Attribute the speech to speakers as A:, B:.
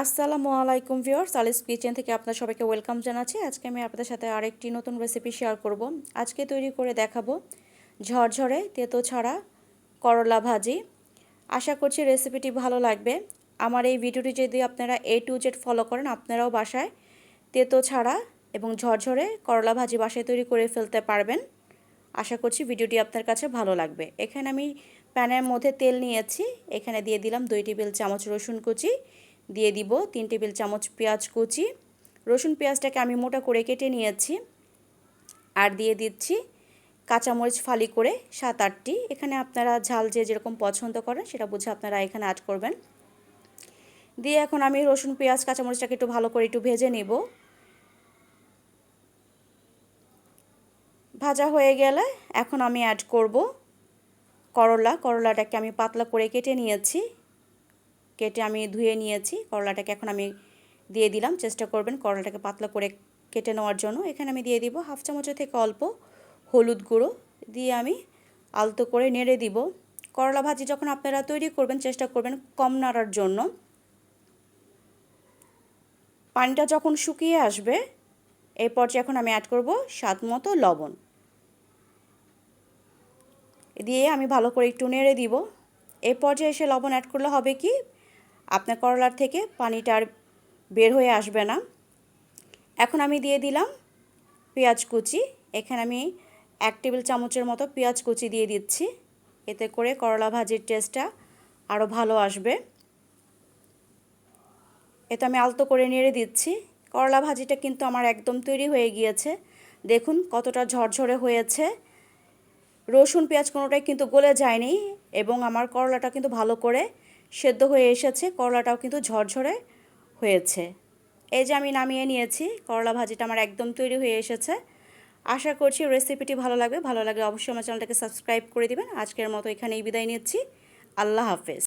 A: আসসালামু আলাইকুম ভিউয়ার্স, আলিস কিচেন থেকে আপনার সবাইকে ওয়েলকাম জানাচ্ছি। আজকে আমি আপনাদের সাথে আরেকটি নতুন রেসিপি শেয়ার করব। আজকে তৈরি করে দেখাবো ঝরঝরে তেতো ছাড়া করলা ভাজি। আশা করছি রেসিপিটি ভালো লাগবে। আমার এই ভিডিওটি যদি আপনারা A to Z ফলো করেন, আপনারাও বাসায় তেতো ছাড়া এবং ঝরঝরে করলা ভাজি বাসায় তৈরি করে ফেলতে পারবেন। আশা করছি ভিডিওটি আপনার কাছে ভালো লাগবে। এখানে আমি প্যানের মধ্যে তেল নিয়েছি। এখানে দিয়ে দিলাম 2 টেবিল চামচ রসুন কুচি, দিয়ে দিব 3 টেবিল চামচ পেঁয়াজ কুচি। রসুন পেঁয়াজটাকে আমি মোটা করে কেটে নিয়েছি। আর দিয়ে দিচ্ছি কাঁচামরিচ ফালি করে 7-8টি। এখানে আপনারা ঝাল যে যেরকম পছন্দ করেন সেটা বুঝে আপনারা এখানে অ্যাড করবেন। দিয়ে এখন আমি রসুন পেঁয়াজ কাঁচামরিচটাকে একটু ভালো করে একটু ভেজে নেব। ভাজা হয়ে গেলে এখন আমি অ্যাড করব করলাটাকে আমি পাতলা করে কেটে নিয়েছি। কেটে আমি ধুয়ে নিয়েছি। করলাটাকে এখন আমি দিয়ে দিলাম। চেষ্টা করবেন করলাটাকে পাতলা করে কেটে নেওয়ার জন্য। এখানে আমি দিয়ে দিব হাফ চামচের থেকে অল্প হলুদ গুঁড়ো, দিয়ে আমি আলতো করে নেড়ে দিব। করলা ভাজি যখন আপনারা তৈরি করবেন চেষ্টা করবেন কম নাড়ার জন্য। পানিটা যখন শুকিয়ে আসবে এই পর্যায়ে এখন আমি অ্যাড করব স্বাদ মতো লবণ, দিয়ে আমি ভালো করে একটু নেড়ে দিব। এই পর্যায়ে এসে লবণ অ্যাড করলে হবে কি, আপনার করলার থেকে পানিটা আর বের হয়ে আসবে না। এখন আমি দিয়ে দিলাম পেঁয়াজ কুচি। এখানে আমি 1 টেবিল চামচের মতো পেঁয়াজ কুচি দিয়ে দিচ্ছি। এতে করে করলা ভাজির টেস্টটা আরও ভালো আসবে। এতে আমি আলতো করে নেড়ে দিচ্ছি। করলা ভাজিটা কিন্তু আমার একদম তৈরি হয়ে গিয়েছে। দেখুন কতটা ঝরঝরে হয়েছে। রসুন পেঁয়াজ কোনোটাই কিন্তু গলে যায়নি এবং আমার করলাটা কিন্তু ভালো করে সেদ্ধ হয়ে এসেছে। করলাটাও কিন্তু ঝরঝরে হয়েছে। এই যে আমি নামিয়ে নিয়েছি, করলা ভাজিটা আমার একদম তৈরি হয়ে এসেছে। আশা করছি রেসিপিটি ভালো লাগবে। ভালো লাগলে অবশ্যই আমার চ্যানেলটাকে সাবস্ক্রাইব করে দিবেন। আজকের মতো এখানেই বিদায় নিচ্ছি। আল্লাহ হাফেজ।